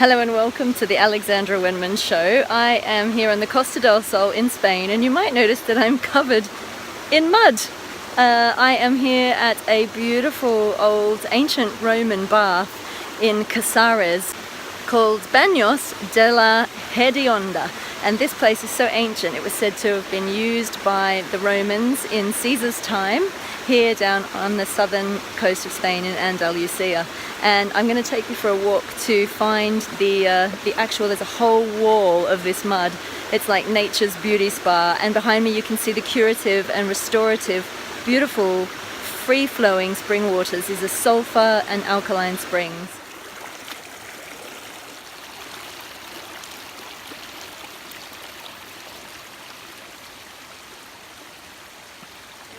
Hello and welcome to the Alexandra Wenman show. I am here on the Costa del Sol in Spain, and you might notice that I'm covered in mud. I am here at a beautiful old ancient Roman bath in Casares called Baños de la Hedionda. And this place is so ancient, it was said to have been used by the Romans in Caesar's time here down on the southern coast of Spain in Andalusia. And I'm going to take you for a walk to find the actual, there's a whole wall of this mud. It's like nature's beauty spa, and behind me you can see the curative and restorative, beautiful, free-flowing spring waters. These are sulphur and alkaline springs.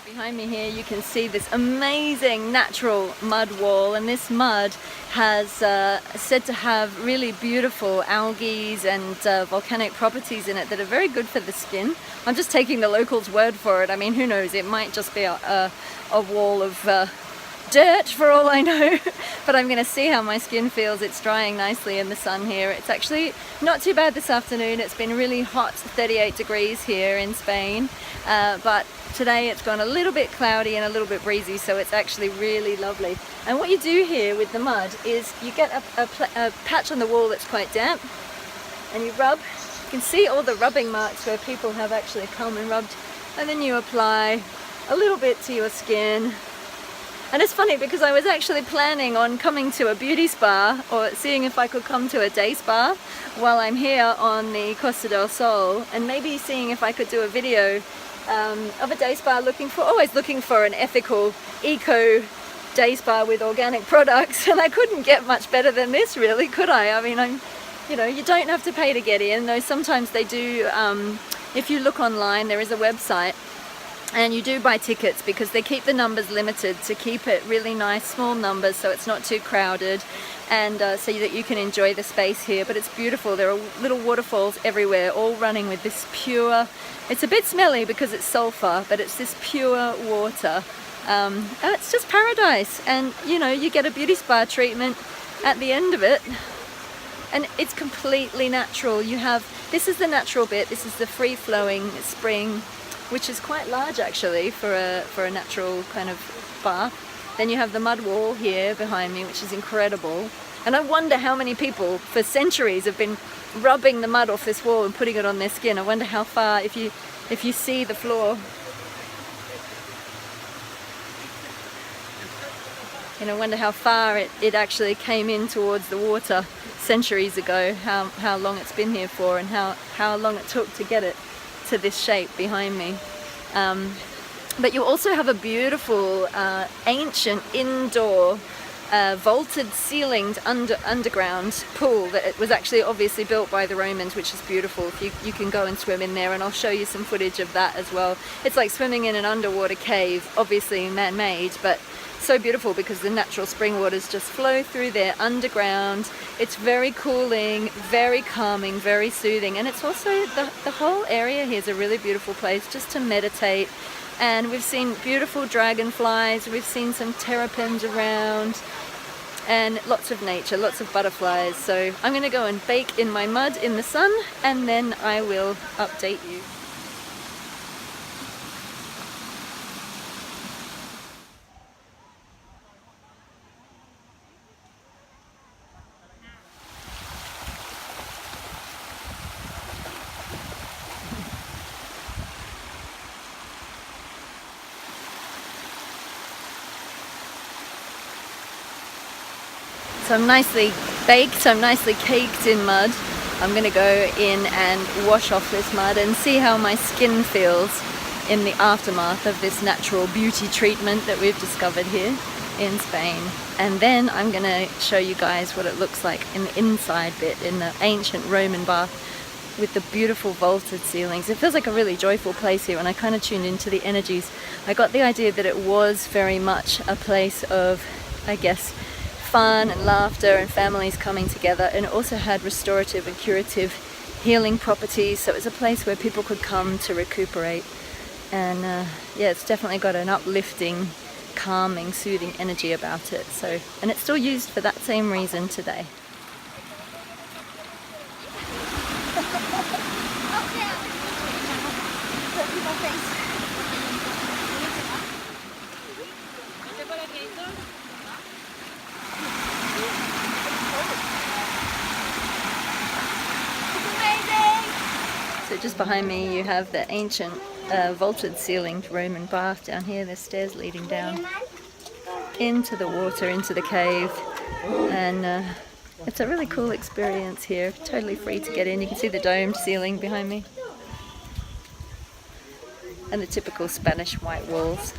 Behind me here you can see this amazing natural mud wall, and this mud has said to have really beautiful algae and volcanic properties in it that are very good for the skin. I'm just taking the locals' word for it. I mean, who knows, it might just be a wall of dirt for all I know. But I'm going to see how my skin feels. It's drying nicely in the sun here. It's actually not too bad this afternoon. It's been really hot, 38 degrees here in Spain, but today it's gone a little bit cloudy and a little bit breezy, so it's actually really lovely. And what you do here with the mud is you get a patch on the wall that's quite damp, and you rub. You can see all the rubbing marks where people have actually come and rubbed, and then you apply a little bit to your skin. And it's funny because I was actually planning on coming to a beauty spa, or seeing if I could come to a day spa while I'm here on the Costa del Sol, and maybe seeing if I could do a video of a day spa, always looking for an ethical, eco day spa with organic products. And I couldn't get much better than this, really, could I? I mean, you don't have to pay to get in, though sometimes they do. If you look online, there is a website, and you do buy tickets because they keep the numbers limited to keep it really nice, small numbers, so it's not too crowded, and so that you can enjoy the space here. But it's beautiful. There are little waterfalls everywhere, all running with this pure, it's a bit smelly because it's sulphur, but it's this pure water. And it's just paradise. And you get a beauty spa treatment at the end of it, and it's completely natural. This is the natural bit. This is the free-flowing spring, which is quite large actually for a natural kind of bath. Then you have the mud wall here behind me, which is incredible. And I wonder how many people for centuries have been rubbing the mud off this wall and putting it on their skin. I wonder how far, if you see the floor, I wonder how far it actually came in towards the water centuries ago, how long it's been here for, and how long it took to get it to this shape behind me. But you also have a beautiful ancient indoor vaulted ceilinged underground pool that it was actually obviously built by the Romans, which is beautiful. You can go and swim in there, and I'll show you some footage of that as well. It's like swimming in an underwater cave, obviously man-made, but so beautiful because the natural spring waters just flow through there underground. It's very cooling, very calming, very soothing, and it's also the whole area here is a really beautiful place just to meditate. And we've seen beautiful dragonflies, we've seen some terrapins around, and lots of nature, lots of butterflies. So I'm going to go and bake in my mud in the sun, and then I will update you. So I'm nicely baked, I'm nicely caked in mud. I'm going to go in and wash off this mud and see how my skin feels in the aftermath of this natural beauty treatment that we've discovered here in Spain. And then I'm going to show you guys what it looks like in the inside bit, in the ancient Roman bath with the beautiful vaulted ceilings. It feels like a really joyful place here, and I kind of tuned into the energies. I got the idea that it was very much a place of, I guess, fun and laughter and families coming together, and it also had restorative and curative healing properties, so it was a place where people could come to recuperate. And yeah, it's definitely got an uplifting, calming, soothing energy about it. So, and it's still used for that same reason today. So just behind me you have the ancient vaulted ceilinged Roman bath down here. There's stairs leading down into the water, into the cave, and it's a really cool experience here. Totally free to get in. You can see the domed ceiling behind me and the typical Spanish white walls.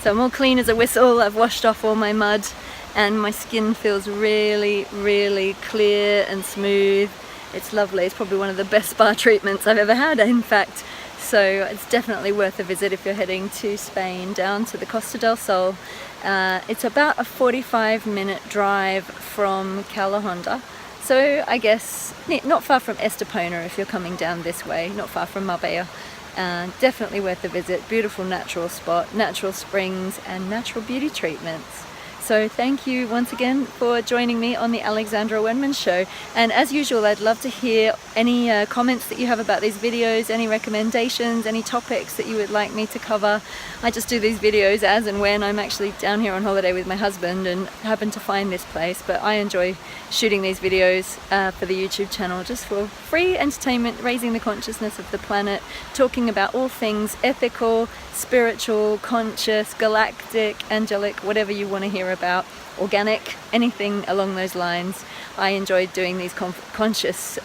So I'm all clean as a whistle. I've washed off all my mud and my skin feels really, really clear and smooth. It's lovely. It's probably one of the best spa treatments I've ever had, in fact. So it's definitely worth a visit if you're heading to Spain, down to the Costa del Sol. It's about a 45-minute drive from Hedionda. So I guess not far from Estepona if you're coming down this way, not far from Marbella. Definitely worth a visit. Beautiful natural spot, natural springs and natural beauty treatments. So thank you once again for joining me on the Alexandra Wenman show. And as usual, I'd love to hear any comments that you have about these videos, any recommendations, any topics that you would like me to cover. I just do these videos as and when I'm actually down here on holiday with my husband and happen to find this place. But I enjoy shooting these videos for the YouTube channel just for free entertainment, raising the consciousness of the planet, talking about all things ethical, spiritual, conscious, galactic, angelic, whatever you want to hear about, organic, anything along those lines. I enjoyed doing these conscious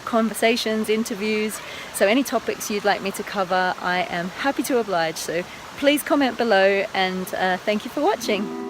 conversations, interviews, so any topics you'd like me to cover, I am happy to oblige. So please comment below, and thank you for watching.